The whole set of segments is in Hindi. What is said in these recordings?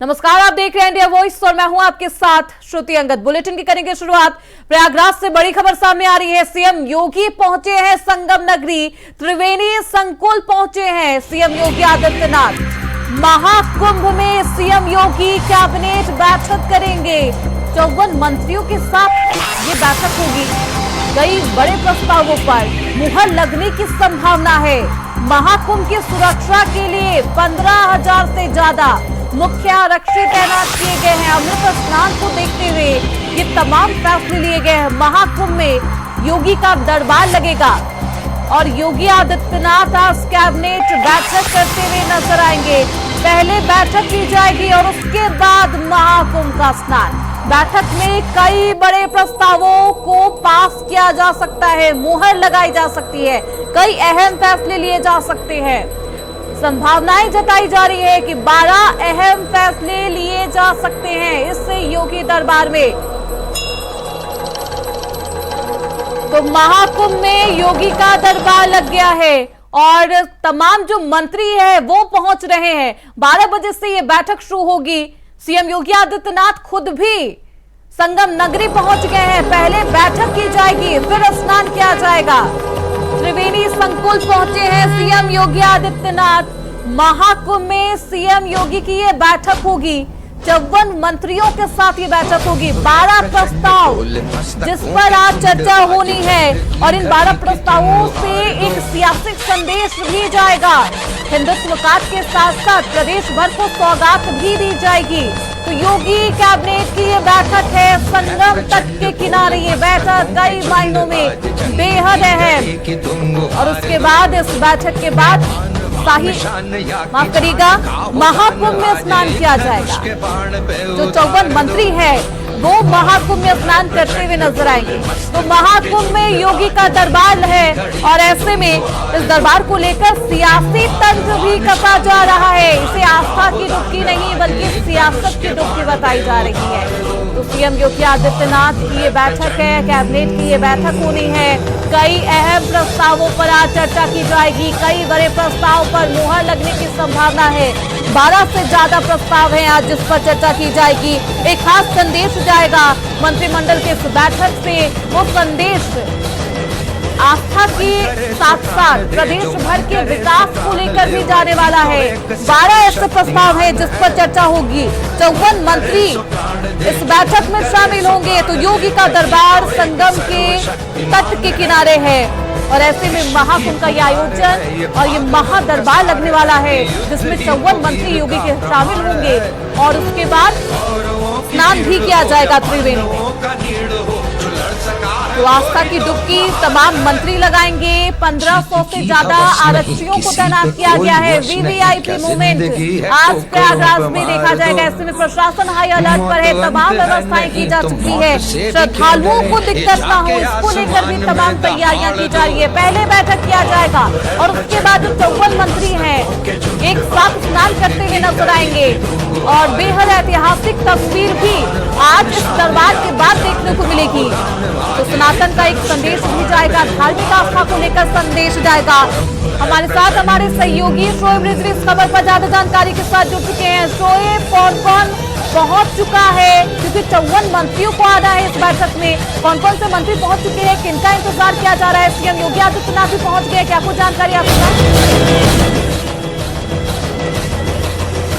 नमस्कार, आप देख रहे हैं इंडिया वॉइस और मैं हूं आपके साथ श्रुति अंगद। बुलेटिन की करेंगे शुरुआत। प्रयागराज से बड़ी खबर सामने आ रही है। सीएम योगी पहुंचे हैं संगम नगरी, त्रिवेणी संकुल पहुंचे हैं सीएम योगी आदित्यनाथ। महाकुंभ में सीएम योगी कैबिनेट बैठक करेंगे। 54 मंत्रियों के साथ ये बैठक होगी। कई बड़े प्रस्तावों पर मुहर लगने की संभावना है। महाकुंभ की सुरक्षा के लिए 15,000 से ज्यादा मुख्य आरक्षी तैनात किए गए हैं। अमृत स्नान को देखते हुए ये तमाम फैसले लिए गए हैं। महाकुंभ में योगी का दरबार लगेगा और योगी आदित्यनाथ आज कैबिनेट बैठक करते हुए नजर आएंगे। पहले बैठक की जाएगी और उसके बाद महाकुंभ का स्नान। बैठक में कई बड़े प्रस्तावों को पास किया जा सकता है, मुहर लगाई जा सकती है, कई अहम फैसले लिए जा सकते हैं। संभावनाएं जताई जा रही है कि 12 अहम फैसले लिए जा सकते हैं इस योगी दरबार में। तो महाकुंभ में योगी का दरबार लग गया है और तमाम जो मंत्री है वो पहुंच रहे हैं। 12 बजे से ये बैठक शुरू होगी। सीएम योगी आदित्यनाथ खुद भी संगम नगरी पहुंच गए हैं। पहले बैठक की जाएगी, फिर स्नान किया जाएगा। त्रिवेणी संकुल पहुंचे हैं सीएम योगी आदित्यनाथ। महाकुंभ में सीएम योगी की ये बैठक होगी। 54 मंत्रियों के साथ ये बैठक होगी। 12 प्रस्ताव जिस पर आज चर्चा होनी है और इन 12 प्रस्तावों से एक सियासी संदेश भी जाएगा। हिंदुत्ववाद के साथ साथ प्रदेश भर को सौगात भी दी जाएगी। तो योगी कैबिनेट की ये बैठक है संगम तट के किनारे। ये बैठक कई मायनों में बेहद अहम। और उसके बाद इस बैठक के बाद माफ करिएगा, महाकुंभ में स्नान किया जाएगा। जो 54 मंत्री हैं वो महाकुंभ में स्नान करते हुए नजर आएंगे। तो महाकुंभ में योगी का दरबार है और ऐसे में इस दरबार को लेकर सियासी तंत्र भी कसा जा रहा है। इसे आस्था की डुबकी नहीं बल्कि सियासत की डुबकी बताई जा रही है। तो सीएम योगी आदित्यनाथ की ये बैठक है, कैबिनेट की ये बैठक होनी है। कई अहम प्रस्तावों पर आज चर्चा की जाएगी। कई बड़े प्रस्ताव पर मुहर लगने की संभावना है। 12 से ज्यादा प्रस्ताव हैं आज जिस पर चर्चा की जाएगी। एक खास संदेश जाएगा मंत्रिमंडल के इस बैठक से। वो संदेश आस्था के साथ साथ प्रदेश भर के विकास को लेकर भी जाने वाला है। 12 ऐसे प्रस्ताव हैं जिस पर चर्चा होगी। 54 मंत्री इस बैठक में शामिल होंगे। तो योगी का दरबार संगम के तट के किनारे है और ऐसे में महाकुंभ का ये आयोजन और ये महादरबार लगने वाला है जिसमें 54 मंत्री योगी के शामिल होंगे और उसके बाद स्नान भी किया जाएगा त्रिवेणी में। तो आस्था की डुबकी तमाम मंत्री लगाएंगे। 1500 से ज्यादा आरक्षियों को तैनात किया गया है। वीवीआईपी मूवमेंट आज प्रयागराज में देखा जाएगा। ऐसे में प्रशासन हाई अलर्ट पर है। तमाम व्यवस्थाएं की जा चुकी है। श्रद्धालुओं को दिक्कत ना हो इसको लेकर भी तमाम तैयारियां की जा रही है। पहले बैठक किया जाएगा और उसके बाद जो 54 मंत्री हैं एक साथ स्नान करते हुए नजर आएंगे और बेहद ऐतिहासिक तस्वीर भी आज इस दरबार के बाद देखने को मिलेगी। तो सनातन का एक संदेश भी जाएगा, धार्मिक आस्था को लेकर संदेश जाएगा। हमारे साथ हमारे सहयोगी शोएब रिजवी इस खबर पर ज्यादा जानकारी के साथ जुड़ चुके हैं। शोएब, कौन कौन पहुंच चुका है, क्योंकि 54 मंत्रियों को आना है इस बैठक में, कौन कौन से मंत्री पहुंच चुके हैं, किनका इंतजार किया जा रहा है? सीएम योगी आदित्यनाथ भी पहुंच गए, क्या कुछ जानकारी आपको?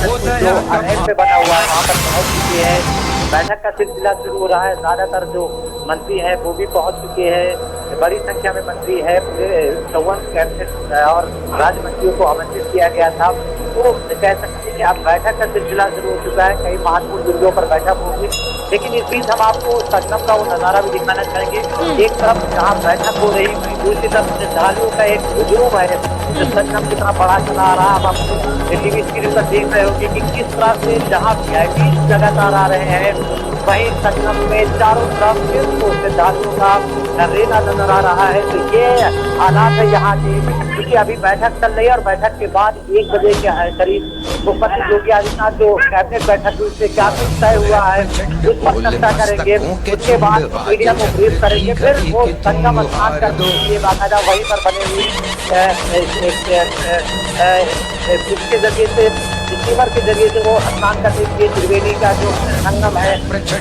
जो अनेक पे बना हुआ है वहाँ पर पहुँच चुकी है। बैठक का सिलसिला शुरू हो रहा है। ज्यादातर जो मंत्री हैं वो भी पहुंच चुके हैं। बड़ी संख्या में मंत्री है। 54 कैबिनेट और राज्य मंत्रियों को आमंत्रित किया गया था। तो कह सकते हैं कि अब बैठक का सिलसिला शुरू हो चुका है। कई महत्वपूर्ण बिंदुओं पर बैठक होगी, लेकिन इस बीच हम आपको संगम का वो नजारा भी दिखाना चाहेंगे। एक तरफ जहाँ बैठक हो रही है, दूसरी तरफ श्रद्धालुओं का एक हुजूम है जो संगम कितना बड़ा चला आ रहा है। अब आप टीवी स्क्रीन पर देख रहे होंगे कि किस तरह से जहाँ वीआईपी लगातार आ रहे हैं वहीं संगम में चारों तरफ सिर्फ श्रद्धालुओं का रेना नजर आ रहा है। तो ये हालात है यहाँ की, क्योंकि अभी बैठक चल रही है और बैठक के बाद 1 बजे के करीब मुख्यमंत्री योगी आदित्यनाथ जो कैबिनेट बैठक उससे क्या कुछ तय हुआ है उस पर चर्चा करेंगे। उसके बाद मीडिया को ब्रीफ करेंगे, फिर वो संगम स्नान करने के लिए बाकायदा वहीं पर बने हुई इसके जरिए से रिवर के जरिए जो वो स्नान करने के लिए त्रिवेणी का जो संगम है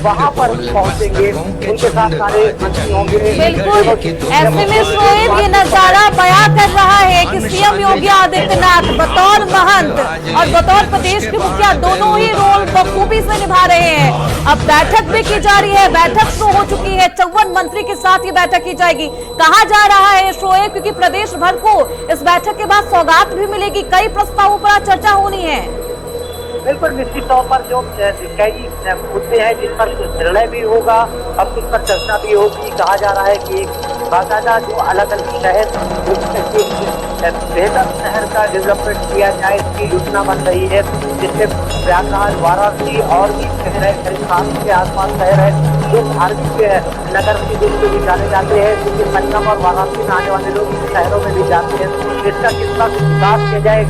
वहाँ पर पहुँचेंगे, उनके साथ सारे मंत्री होंगे। बिल्कुल, ऐसे में शोएब ये नजारा बयां कर रहा है कि सीएम योगी आदित्यनाथ बतौर महंत और बतौर प्रदेश के मुखिया दोनों ही रोल बखूबी से निभा रहे हैं। अब बैठक भी की जा रही है, बैठक शुरू हो चुकी है, 54 मंत्री के साथ ये बैठक की जाएगी। कहा जा रहा है शोएब, क्योंकि प्रदेश भर को इस बैठक के बाद सौगात भी मिलेगी, कई प्रस्तावों पर चर्चा होनी है। बिल्कुल, निश्चित तौर पर जो कई मुद्दे हैं जिस पर निर्णय भी होगा और उस पर चर्चा भी होगी। कहा जा रहा है कि बाकायदा जो अलग अलग शहर बेहतर शहर का डेवलपमेंट किया जाए, इसकी योजना बन रही है, जिसमें प्रयागराज, वाराणसी और भी शहर है, करीब 7 के आसपास शहर है जो धार्मिक नगर के रूप में भी जाने जाते हैं, क्योंकि संगम और वाराणसी में आने वाले लोग इन शहरों में भी जाते हैं। इसका कितना विकास किया जाए,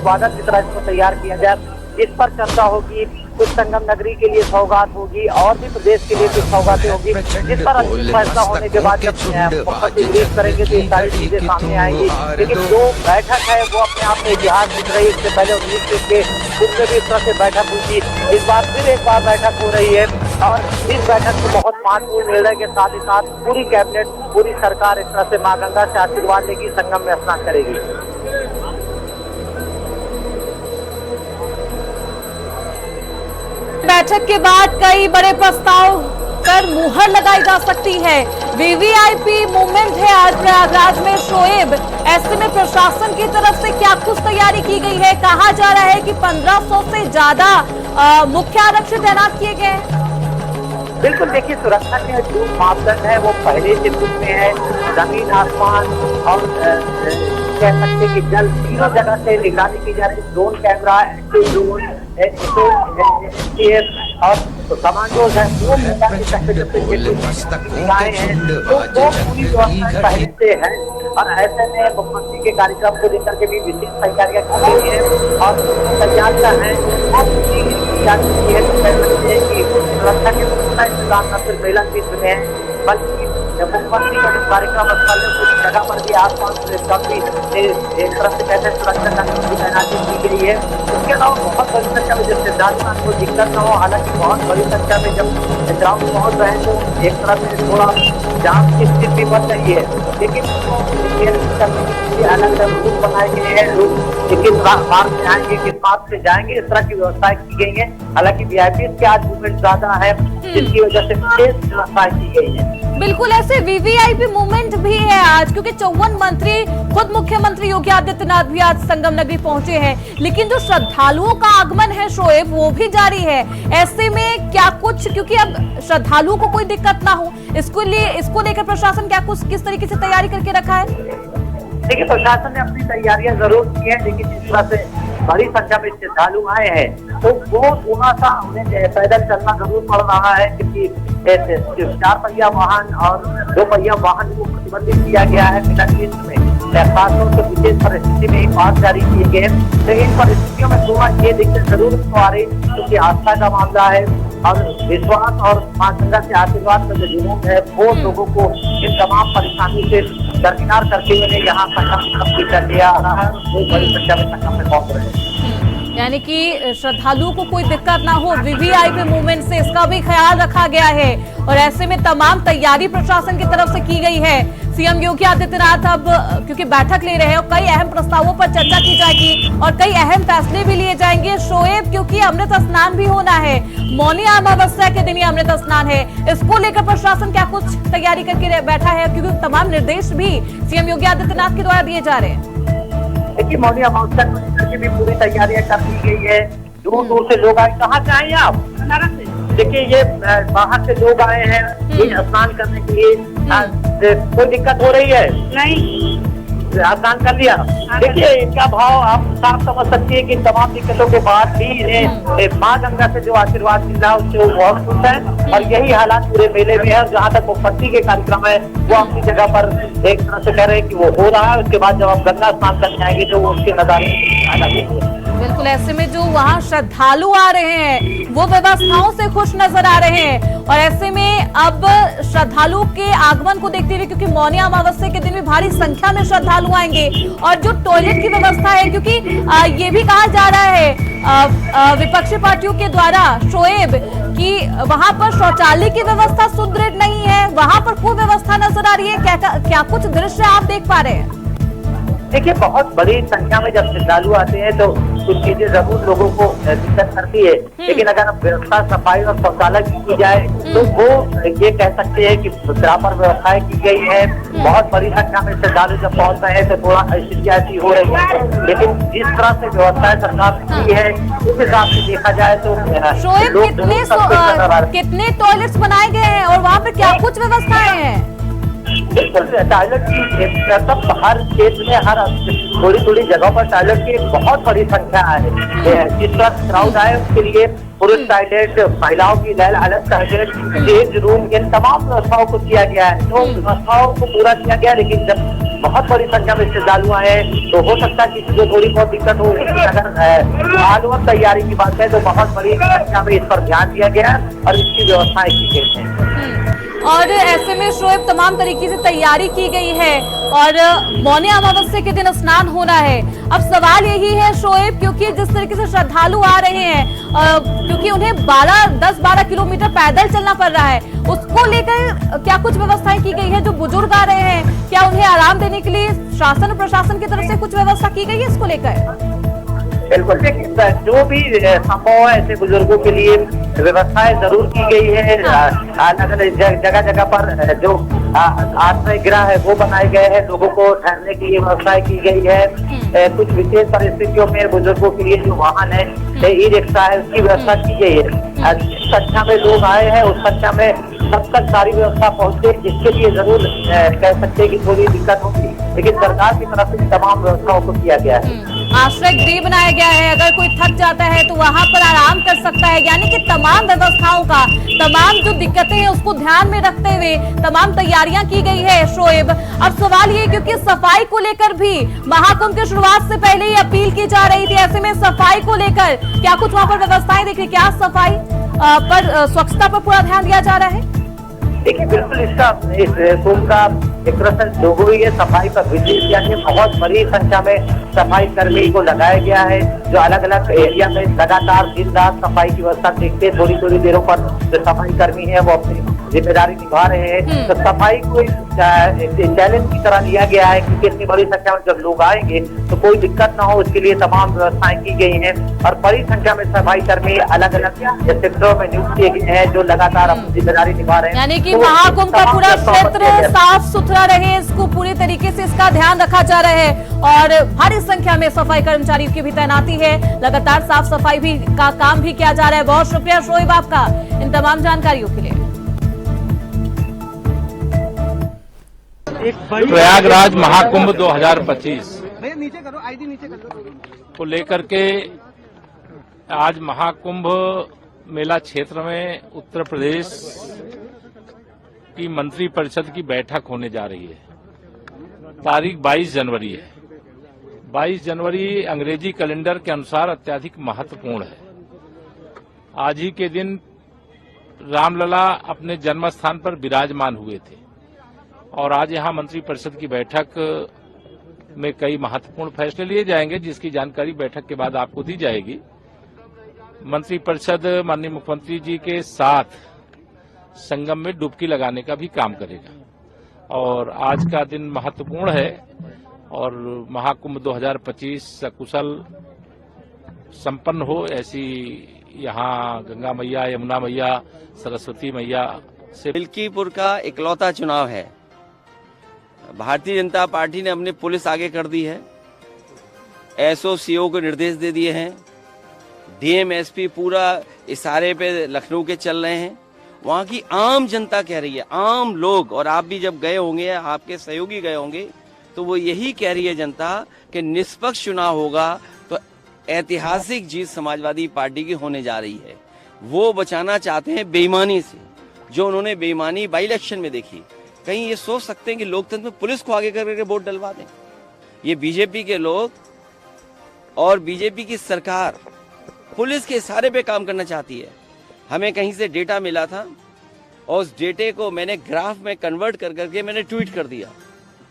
स्वागत की तरह इसको तैयार किया जाए, इस पर चर्चा होगी। कुछ संगम नगरी के लिए सौगात होगी और भी प्रदेश के लिए कुछ सौगातें होगी, जिस पर अंतिम फैसला होने के बाद जब मुख्यमंत्री रिलीज करेंगे तो ये सारी चीजें सामने आएंगी। लेकिन जो बैठक है वो अपने आप में इतिहास दिख रही है। इससे पहले 19 के उसमें भी इस तरह से बैठक हुई थी, इस बार फिर एक बार बैठक हो रही है और इस बैठक को बहुत महत्वपूर्ण निर्णय के साथ ही साथ पूरी कैबिनेट, पूरी सरकार इस तरह से माँ गंगा से आशीर्वाद लेगी, संगम में स्नान करेगी। बैठक के बाद कई बड़े प्रस्ताव पर मुहर लगाई जा सकती है। वीवीआईपी मूवमेंट है आज प्रयागराज में शोएब, ऐसे में प्रशासन की तरफ से क्या कुछ तैयारी की गई है? कहा जा रहा है कि 1500 से ज्यादा मुख्य आरक्षी तैनात किए गए हैं। बिल्कुल, देखिए सुरक्षा के जो मापदंड है वो पहले से कुछ में है, जमीन आसमान और कह सकते कि जल, तीनों जगह से निगरानी की जा रही है। ड्रोन कैमरा, ड्रोन और कमांडोज है, वो मैदान के लगाए हैं, तो वो पूरी व्यवस्था पहले से है। और ऐसे में मुख्यमंत्री के कार्यक्रम को लेकर के भी विशेष तैयारियां की गई है और तैयारियां हैं वो पूरी सुरक्षा के इंतजाम न सिर्फ मेला क्षेत्र में है बल्कि मुख्यमंत्री का कार्यक्रम स्थल है पूरी जगह पर भी आसपास एक तरफ से कहते हैं सुरक्षा की तैनाती की गई है। इसके अलावा बहुत बड़ी संख्या में जब श्रद्धालुओं को दिक्कत न हो, हालांकि बहुत बड़ी संख्या में जब ग्राउंड पहुंच रहे हैं तो एक तरफ से थोड़ा जाम की स्थिति बन रही है, लेकिन अलग अलग रूट बनाए गए हैं, लोग किस मार्ग से आएंगे, किस मार्ग से जाएंगे, इस तरह की व्यवस्थाएं की गई है। हालांकि वीआईपी के आज मूवमेंट ज्यादा है, जिसकी वजह से विशेष व्यवस्थाएं की गई है। बिल्कुल, ऐसे वीवीआईपी मूवमेंट भी है आज, क्योंकि 54 मंत्री, खुद मुख्यमंत्री योगी आदित्यनाथ भी आज संगम नगरी पहुंचे हैं, लेकिन जो श्रद्धालुओं का आगमन है शोएब वो भी जारी है। ऐसे में क्या कुछ, क्योंकि अब श्रद्धालुओं को कोई दिक्कत ना हो, इसको लेकर प्रशासन क्या कुछ किस तरीके से तैयारी करके रखा है? देखिए, प्रशासन ने अपनी तैयारियां जरूर की है, लेकिन जिस तरह से बड़ी संख्या में श्रद्धालु आए हैं तो वो थोड़ा सा उन्हें पैदल चलना जरूर पड़ रहा है, क्योंकि 4 पहिया वाहन और 2 पहिया वाहन को प्रतिबंधित किया गया है। मेला क्षेत्र में खासतौर से विशेष परिस्थिति में पास जारी किए गए हैं। तो इन परिस्थितियों में थोड़ा ये दिक्कत जरूर आ रही, क्योंकि आस्था का मामला है और विश्वास और मां गंगा से आशीर्वाद का जो जुनून है वो लोगों को इन तमाम परेशानी से दरकिनार करते हुए यहाँ संगम कर लिया आ रहा है। वो बड़ी संख्या में संगम में पहुंच रहे हैं, यानी कि श्रद्धालुओं को कोई दिक्कत ना हो, वीवीआईपी मूवमेंट से इसका भी ख्याल रखा गया है। और ऐसे में तमाम तैयारी प्रशासन की तरफ से की गई है। सीएम योगी आदित्यनाथ अब क्योंकि बैठक ले रहे हैं और कई अहम प्रस्तावों पर चर्चा की जाएगी और कई अहम फैसले भी लिए जाएंगे शोएब, क्योंकि अमृत स्नान भी होना है, मौनी अमावस्या के दिन ही अमृत स्नान है। इसको लेकर प्रशासन क्या कुछ तैयारी करके बैठा है, क्योंकि तमाम निर्देश भी सीएम योगी आदित्यनाथ के द्वारा दिए जा रहे हैं। देखिए, मौनी अमावस्या को लेकर के भी पूरी तैयारियां कर ली गई है। दूर दूर से लोग आए, कहाँ से आए हैं आप? देखिए, ये बाहर से लोग आए हैं ये स्नान करने के लिए। कोई दिक्कत हो रही है? नहीं, स्नान कर लिया। देखिए, इनका भाव आप साफ समझ सकती है कि तमाम दिक्कतों के बाद भी इन्हें माँ गंगा से जो आशीर्वाद मिल रहा है उससे वो बहुत खुश है। और यही हालात पूरे मेले में है। जहाँ तक मुख्यमंत्री के कार्यक्रम है वो अपनी जगह पर एक तरह से कह रहे हैं कि वो हो रहा है। उसके बाद जब आप गंगा स्नान करने आएंगे तो वो उसके नजारे अलग होती है। बिल्कुल, ऐसे में जो वहाँ श्रद्धालु आ रहे हैं वो व्यवस्थाओं से खुश नजर आ रहे हैं, और ऐसे में अब श्रद्धालुओं के आगमन को देखते हुए, क्योंकि मौनी अमावस्या के दिन भी भारी संख्या में श्रद्धालु आएंगे, और जो टॉयलेट की व्यवस्था है, क्योंकि ये भी कहा जा रहा है विपक्षी पार्टियों के द्वारा शोएब कि वहां पर शौचालय की व्यवस्था सुदृढ़ नहीं है, वहां पर कोई व्यवस्था नजर आ रही है, क्या कुछ दृश्य आप देख पा रहे हैं? देखिए, बहुत बड़ी संख्या में जब श्रद्धालु आते हैं तो कुछ चीजें जरूर लोगों को दिक्कत करती है, लेकिन अगर व्यवस्था सफाई और शौचालय की जाए तो वो ये कह सकते हैं कि प्रॉपर व्यवस्थाएं की गई है। बहुत बड़ी संख्या में श्रद्धालु जब पहुंच रहे हैं तो थोड़ा स्थिति ऐसी हो रही है, लेकिन जिस तरह से व्यवस्थाएं सरकार की है उस हिसाब से देखा जाए तो कितने टॉयलेट्स बनाए गए हैं और वहाँ पर क्या कुछ व्यवस्थाएं हैं? बिल्कुल, टॉयलेट की सब हर क्षेत्र में, हर थोड़ी थोड़ी जगहों पर टॉयलेट की एक बहुत बड़ी संख्या है। जिस तरह क्राउड आए उसके लिए पुरुष टॉयलेट, महिलाओं की अलग टॉयलेट, चेंज रूम, इन तमाम व्यवस्थाओं को किया गया है। तो व्यवस्थाओं को पूरा किया गया, लेकिन जब बहुत बड़ी संख्या में श्रद्धालु आए तो हो सकता है किसी को थोड़ी बहुत दिक्कत हो, लेकिन अगर आलू तैयारी की बात है तो बहुत बड़ी संख्या में इस पर ध्यान दिया गया और इसकी व्यवस्थाएं की गई है। और ऐसे में शोएब तमाम तरीके से तैयारी की गई है और मौनी अमावस्या के दिन स्नान होना है। अब सवाल यही है शोएब, क्योंकि जिस तरीके से श्रद्धालु आ रहे हैं, क्योंकि उन्हें 10-12 किलोमीटर पैदल चलना पड़ रहा है, उसको लेकर क्या कुछ व्यवस्थाएं की गई है? जो बुजुर्ग आ रहे हैं, क्या उन्हें आराम देने के लिए शासन और प्रशासन की तरफ से कुछ व्यवस्था की गई है इसको लेकर? बिल्कुल, देखिए, जो भी संभव है ऐसे बुजुर्गों के लिए व्यवस्थाएं जरूर की गई है। अलग अलग जगह जगह पर जो आश्रय गृह है वो बनाए गए हैं, लोगों को ठहरने की व्यवस्थाएं की गई है। कुछ विशेष परिस्थितियों में बुजुर्गों के लिए जो वाहन है, ई रिक्शा है, उसकी व्यवस्था की गई है। जिस संख्या में लोग आए हैं उस संख्या में सब तक सारी व्यवस्था पहुंचे, जिसके लिए जरूर कह सकते हैं कि थोड़ी दिक्कत होगी, लेकिन सरकार की तरफ से तमाम व्यवस्थाओं को किया गया है। आश्रय गृह बनाया गया है, अगर कोई थक जाता है तो वहां पर आराम कर सकता है, यानी कि तमाम व्यवस्थाओं का, तमाम जो दिक्कतें हैं उसको ध्यान में रखते हुए तमाम तैयारियां की गई है शोएब। अब सवाल ये, क्योंकि सफाई को लेकर भी महाकुंभ की शुरुआत से पहले ही अपील की जा रही थी, ऐसे में सफाई को लेकर क्या कुछ वहां पर व्यवस्थाएं देख रही, क्या सफाई पर, स्वच्छता पर पूरा ध्यान दिया जा रहा है? देखिए, बिल्कुल, इस कुंभ का एक तरह से लोगों की सफाई पर विशेष यानी बहुत बड़ी संख्या में सफाई कर्मी को लगाया गया है, जो अलग अलग एरिया में लगातार दिन रात सफाई की व्यवस्था देखते हैं। थोड़ी थोड़ी देरों पर जो सफाई कर्मी है वो अपनी जिम्मेदारी निभा रहे हैं। तो सफाई को चैलेंज की तरह लिया गया है, क्योंकि इतनी बड़ी संख्या में जब लोग आएंगे तो कोई दिक्कत ना हो, उसके लिए तमाम व्यवस्थाएं की गई हैं। और बड़ी संख्या में सफाई कर्मी अलग अलग सेक्टरों में नियुक्त किए गए हैं, जो लगातार अपनी जिम्मेदारी निभा रहे हैं। यानी कि महाकुंभ का पूरा क्षेत्र साफ सुथरा रहे, इसको पूरी तरीके से इसका ध्यान रखा जा रहा है और भारी संख्या में सफाई कर्मचारियों की भी तैनाती है, लगातार साफ सफाई भी का काम भी किया जा रहा है। बहुत शुक्रिया शोएब आपका इन तमाम जानकारियों के लिए। प्रयागराज महाकुंभ 2025 को लेकर के आज महाकुंभ मेला क्षेत्र में उत्तर प्रदेश की मंत्री परिषद की बैठक होने जा रही है। तारीख 22 जनवरी है। 22 जनवरी अंग्रेजी कैलेंडर के अनुसार अत्यधिक महत्वपूर्ण है। आज ही के दिन रामलला अपने जन्म स्थान पर विराजमान हुए थे और आज यहां मंत्री परिषद की बैठक में कई महत्वपूर्ण फैसले लिए जाएंगे, जिसकी जानकारी बैठक के बाद आपको दी जाएगी। मंत्री परिषद माननीय मुख्यमंत्री जी के साथ संगम में डुबकी लगाने का भी काम करेगा और आज का दिन महत्वपूर्ण है और महाकुंभ 2025 सकुशल संपन्न हो, ऐसी यहाँ गंगा मैया, यमुना मैया, सरस्वती मैया से। मिल्कीपुर का इकलौता चुनाव है। भारतीय जनता पार्टी ने अपने पुलिस आगे कर दी है, एसओ-सीओ को निर्देश दे दिए हैं, डीएम एसपी पूरा इशारे पे लखनऊ के चल रहे हैं। वहाँ की आम जनता कह रही है, आम लोग, और आप भी जब गए होंगे, आपके सहयोगी गए होंगे, तो वो यही कह रही है जनता कि निष्पक्ष चुनाव होगा तो ऐतिहासिक जीत समाजवादी पार्टी की होने जा रही है। वो बचाना चाहते हैं बेईमानी से, जो उन्होंने बेईमानी बाई इलेक्शन में देखी। कहीं ये सोच सकते हैं कि लोकतंत्र में पुलिस को आगे करके वोट डलवा दें? ये बीजेपी के लोग और बीजेपी की सरकार पुलिस के इशारे पे काम करना चाहती है। हमें कहीं से डेटा मिला था और उस डेटे को मैंने ग्राफ में कन्वर्ट कर करके मैंने ट्वीट कर दिया,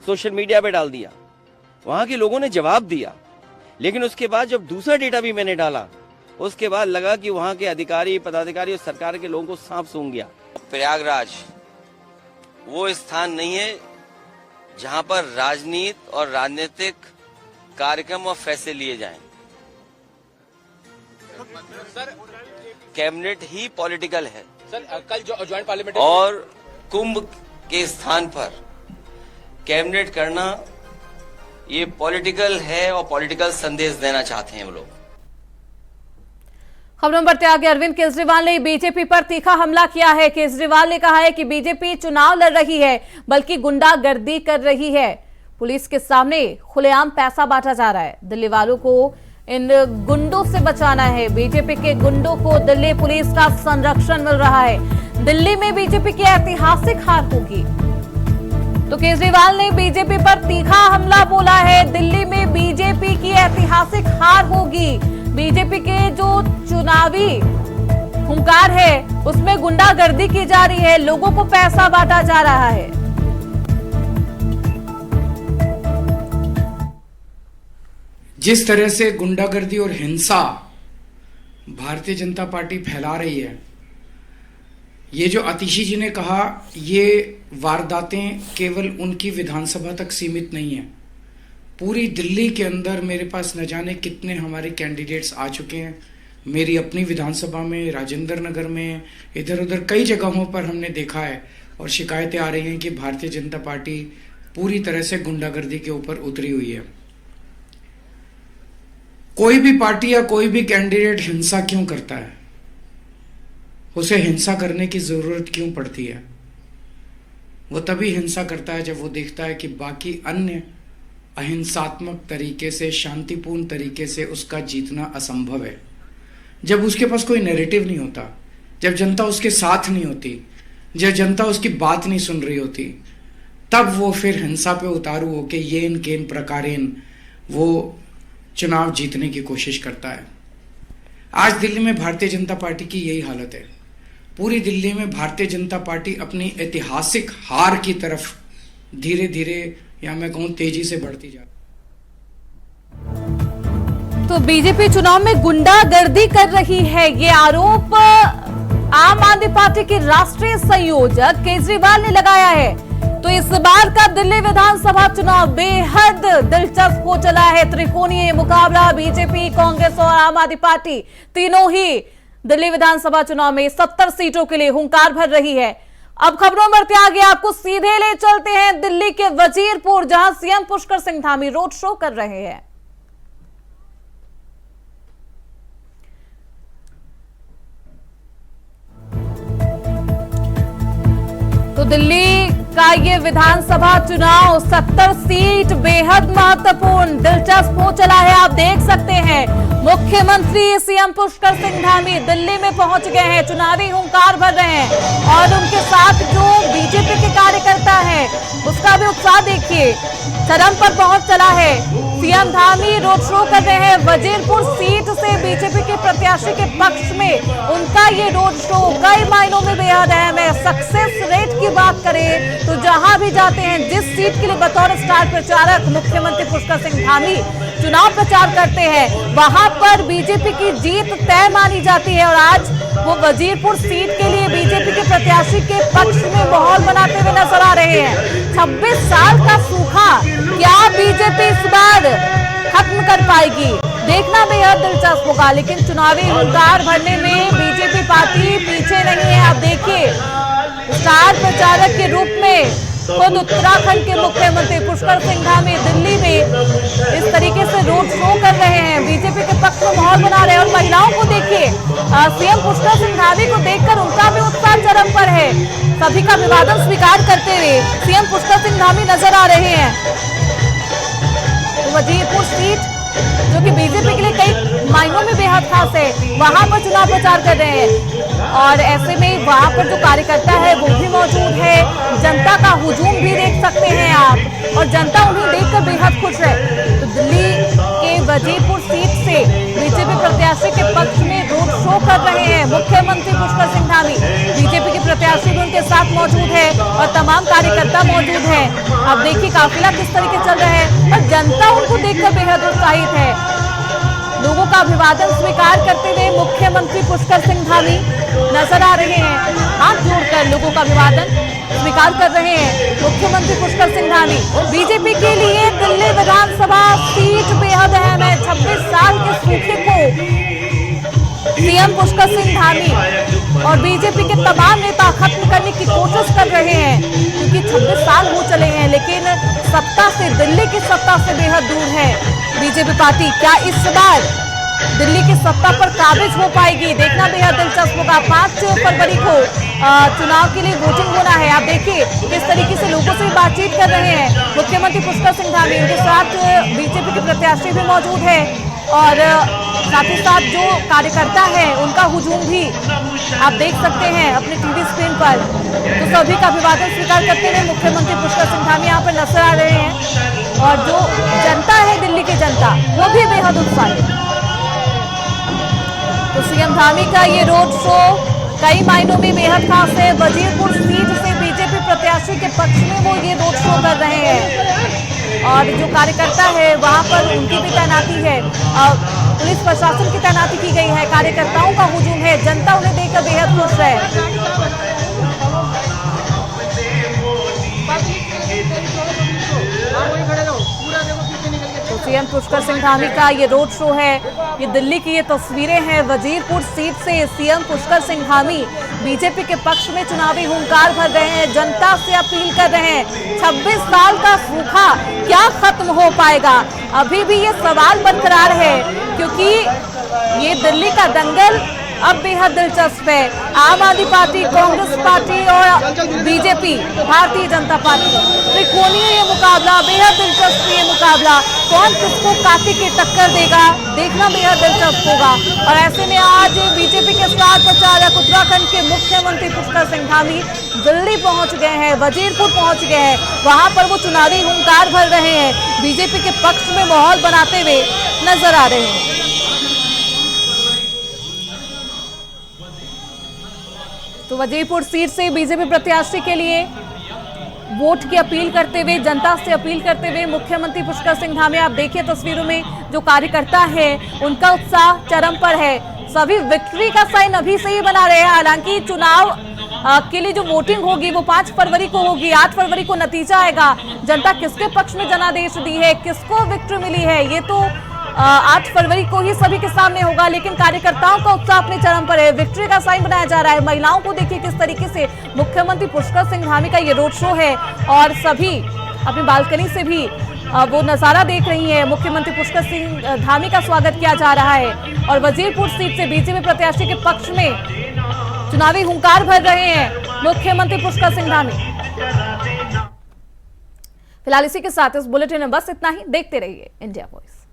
सोशल मीडिया पे डाल दिया। वहां के लोगों ने जवाब दिया, लेकिन उसके बाद जब दूसरा डेटा भी मैंने डाला, उसके बाद लगा कि वहां के अधिकारी पदाधिकारी और सरकार के लोगों को सांप सूंघ गया। प्रयागराज वो स्थान नहीं है जहां पर राजनीति और राजनीतिक कार्यक्रम और फैसले लिए जाएं। कैबिनेट ही पॉलिटिकल है सर। कल जो ज्वाइंट पार्लियामेंट और कुंभ के स्थान पर कैबिनेट करना ये पॉलिटिकल है और पॉलिटिकल संदेश देना चाहते हैं वो लोग। खबरों पर बढ़ते आगे, अरविंद केजरीवाल ने बीजेपी पर तीखा हमला किया है। केजरीवाल ने कहा है कि बीजेपी चुनाव लड़ रही है बल्कि गुंडागर्दी कर रही है। पुलिस के सामने खुलेआम पैसा बांटा जा रहा है। दिल्ली वालों को इन गुंडों से बचाना है। बीजेपी के गुंडों को दिल्ली पुलिस का संरक्षण मिल रहा है। दिल्ली में बीजेपी की ऐतिहासिक हार होगी। तो केजरीवाल ने बीजेपी पर तीखा हमला बोला है। दिल्ली में बीजेपी की ऐतिहासिक हार होगी। बीजेपी के जो चुनावी हुंकार है उसमें गुंडागर्दी की जा रही है, लोगों को पैसा बांटा जा रहा है। जिस तरह से गुंडागर्दी और हिंसा भारतीय जनता पार्टी फैला रही है, ये जो आतिशी जी ने कहा, ये वारदातें केवल उनकी विधानसभा तक सीमित नहीं है। पूरी दिल्ली के अंदर मेरे पास न जाने कितने हमारे कैंडिडेट्स आ चुके हैं। मेरी अपनी विधानसभा में, राजेंद्र नगर में, इधर उधर कई जगहों पर हमने देखा है और शिकायतें आ रही हैं कि भारतीय जनता पार्टी पूरी तरह से गुंडागर्दी के ऊपर उतरी हुई है। कोई भी पार्टी या कोई भी कैंडिडेट हिंसा क्यों करता है? उसे हिंसा करने की जरूरत क्यों पड़ती है? वो तभी हिंसा करता है जब वो देखता है कि बाकी अन्य अहिंसात्मक तरीके से, शांतिपूर्ण तरीके से उसका जीतना असंभव है। जब उसके पास कोई नैरेटिव नहीं होता, जब जनता उसके साथ नहीं होती, जब जनता उसकी बात नहीं सुन रही होती, तब वो फिर हिंसा पे उतारू होके येन केन प्रकारेन वो चुनाव जीतने की कोशिश करता है। आज दिल्ली में भारतीय जनता पार्टी की यही हालत है। पूरी दिल्ली में भारतीय जनता पार्टी अपनी ऐतिहासिक हार की तरफ धीरे धीरे, या मैं कहूं तेजी से बढ़ती जा रही। तो बीजेपी चुनाव में गुंडागर्दी कर रही है, ये आरोप आम आदमी पार्टी के राष्ट्रीय संयोजक केजरीवाल ने लगाया है। तो इस बार का दिल्ली विधानसभा चुनाव बेहद दिलचस्प हो चला है। त्रिकोणीय मुकाबला, बीजेपी, कांग्रेस और आम आदमी पार्टी तीनों ही दिल्ली विधानसभा चुनाव में 70 सीटों के लिए हुंकार भर रही है। अब खबरों बढ़ते आगे, आपको सीधे ले चलते हैं दिल्ली के वजीरपुर, जहां CM Pushkar Singh Dhami road show कर रहे हैं। तो दिल्ली का ये विधानसभा चुनाव 70 सीट बेहद महत्वपूर्ण, दिलचस्प हो चला है। आप देख सकते हैं मुख्यमंत्री सीएम पुष्कर सिंह धामी दिल्ली में पहुंच गए हैं, चुनावी हुंकार भर रहे हैं और उनके साथ जो बीजेपी के कार्यकर्ता हैं उसका भी उत्साह देखिए, चरम पर पहुंच चला है। सीएम धामी रोड शो कर रहे हैं वजीरपुर सीट से बीजेपी के प्रत्याशी के पक्ष में। उनका ये रोड शो कई मायनों में बेहद अहम है। सक्सेस रेट की बात करें तो जहां भी जाते हैं, जिस सीट के लिए बतौर स्टार प्रचारक मुख्यमंत्री पुष्कर सिंह धामी चुनाव प्रचार करते हैं, वहां पर बीजेपी की जीत तय मानी जाती है। और आज वो वजीरपुर सीट के लिए बीजेपी के प्रत्याशी के पक्ष में माहौल बनाते हुए नजर आ रहे हैं। 26 साल का सूखा क्या बीजेपी इस बार खत्म कर पाएगी, देखना बेहद दिलचस्प होगा। लेकिन चुनावी हुंकार भरने में बीजेपी पार्टी पीछे नहीं है। आप देखिए, स्टार प्रचारक के रूप में खुद उत्तराखंड के मुख्यमंत्री पुष्कर सिंह धामी दिल्ली में इस तरीके से रोड शो कर रहे हैं, बीजेपी के पक्ष में माहौल बना रहे हैं। और महिलाओं को देखिए, सीएम पुष्कर सिंह धामी को देखकर उनका भी उत्साह चरम पर है। सभी का अभिवादन स्वीकार करते हुए सीएम पुष्कर सिंह धामी नजर आ रहे हैं। वजीरपुर सीट जो कि बीजेपी के लिए कई मायनों में बेहद खास है, वहां पर चुनाव प्रचार कर रहे हैं। और ऐसे में वहां पर जो कार्यकर्ता है वो भी मौजूद है। जनता का हुजूम भी देख सकते हैं आप, और जनता उन्हें देखकर बेहद खुश है। तो दिल्ली के वजीरपुर सीट से बीजेपी प्रत्याशी के पक्ष में रोड शो कर रहे हैं मुख्यमंत्री पुष्कर सिंह धामी। बीजेपी के प्रत्याशी भी उनके साथ मौजूद है और तमाम कार्यकर्ता मौजूद है। अब देखिए काफिला किस तरीके चल रहा है और जनता उनको देखकर बेहद उत्साहित है। लोगों का अभिवादन स्वीकार करते हुए मुख्यमंत्री पुष्कर सिंह धामी नजर आ रहे हैं। हाथ जोड़कर लोगों का अभिवादन स्वीकार कर रहे हैं मुख्यमंत्री पुष्कर सिंह धामी। बीजेपी के लिए दिल्ली विधानसभा सीट बेहद अहम है। 26 साल के सूखे को सीएम पुष्कर सिंह धामी और बीजेपी के तमाम नेता खत्म करने की कोशिश कर रहे हैं, क्योंकि 26 साल हो चले हैं, लेकिन सत्ता से, दिल्ली की सत्ता से बेहद दूर है बीजेपी पार्टी। क्या इस बार दिल्ली की सत्ता पर काबिज हो पाएगी, देखना बेहद दिलचस्प होगा। 5 फरवरी को चुनाव के लिए वोटिंग होना है। आप देखिए किस तरीके से लोगों से बातचीत कर रहे हैं मुख्यमंत्री पुष्कर सिंह धामी। उनके साथ बीजेपी के प्रत्याशी भी मौजूद है और साथ ही साथ जो कार्यकर्ता है उनका हुजूम भी आप देख सकते हैं अपने टीवी स्क्रीन पर। तो सभी का अभिवादन स्वीकार करते हुए मुख्यमंत्री पुष्कर सिंह धामी यहाँ पर नजर आ रहे हैं और जो जनता है, दिल्ली की जनता, वो भी बेहद उत्साहित। तो सीएम धामी का ये रोड शो कई मायनों में बेहद खास है। वजीरपुर सीट से बीजेपी प्रत्याशी के पक्ष में वो ये रोड शो कर रहे हैं और जो कार्यकर्ता है वहां पर उनकी भी तैनाती है, पुलिस प्रशासन की तैनाती की गई है, कार्यकर्ताओं का हुजूम है, जनता उन्हें देखकर बेहद खुश है। तो सीएम पुष्कर सिंह धामी का ये रोड शो है, ये दिल्ली की ये तस्वीरें हैं। वजीरपुर सीट से सीएम पुष्कर सिंह धामी बीजेपी के पक्ष में चुनावी हुंकार भर रहे हैं, जनता से अपील कर रहे हैं। 26 साल का सूखा क्या खत्म हो पाएगा, अभी भी ये सवाल बरकरार है, क्योंकि ये दिल्ली का दंगल अब बेहद दिलचस्प है। आम आदमी पार्टी, कांग्रेस पार्टी और बीजेपी, भारतीय जनता पार्टी, त्रिकोणीय ये मुकाबला, बेहद दिलचस्प ये मुकाबला। कौन किसको काटे की टक्कर देगा, देखना बेहद दिलचस्प होगा। और ऐसे में आज बीजेपी के स्टार प्रचारक उत्तराखंड के मुख्यमंत्री पुष्कर सिंह धामी दिल्ली पहुंच गए हैं, वजीरपुर पहुंच गए हैं। वहां पर वो चुनावी हुंकार भर रहे हैं, बीजेपी के पक्ष में माहौल बनाते हुए नजर आ रहे हैं। तो वजीरपुर सीट से बीजेपी प्रत्याशी के लिए वोट की अपील करते हुए, जनता से अपील करते हुए मुख्यमंत्री पुष्कर सिंह धामी, आप देखिए तस्वीरों में जो कार्यकर्ता है उनका उत्साह चरम पर है। सभी विक्ट्री का साइन अभी से ही बना रहे हैं। हालांकि चुनाव के लिए जो वोटिंग होगी वो 5 फरवरी को होगी, 8 फरवरी को नतीजा आएगा। जनता किसके पक्ष में जनादेश दी है, किसको विक्ट्री मिली है, ये तो 8 फरवरी को ही सभी के सामने होगा। लेकिन कार्यकर्ताओं का उत्साह अपने चरम पर है, विक्ट्री का साइन बनाया जा रहा है। महिलाओं को देखिए किस तरीके से मुख्यमंत्री पुष्कर सिंह धामी का ये रोड शो है और सभी अपनी बालकनी से भी वो नजारा देख रही है। मुख्यमंत्री पुष्कर सिंह धामी का स्वागत किया जा रहा है और वजीरपुर सीट से बीजेपी प्रत्याशी के पक्ष में चुनावी हुंकार भर रहे हैं मुख्यमंत्री पुष्कर सिंह धामी। फिलहाल इसी के साथ इस बुलेटिन में बस इतना ही। देखते रहिए इंडिया वॉइस।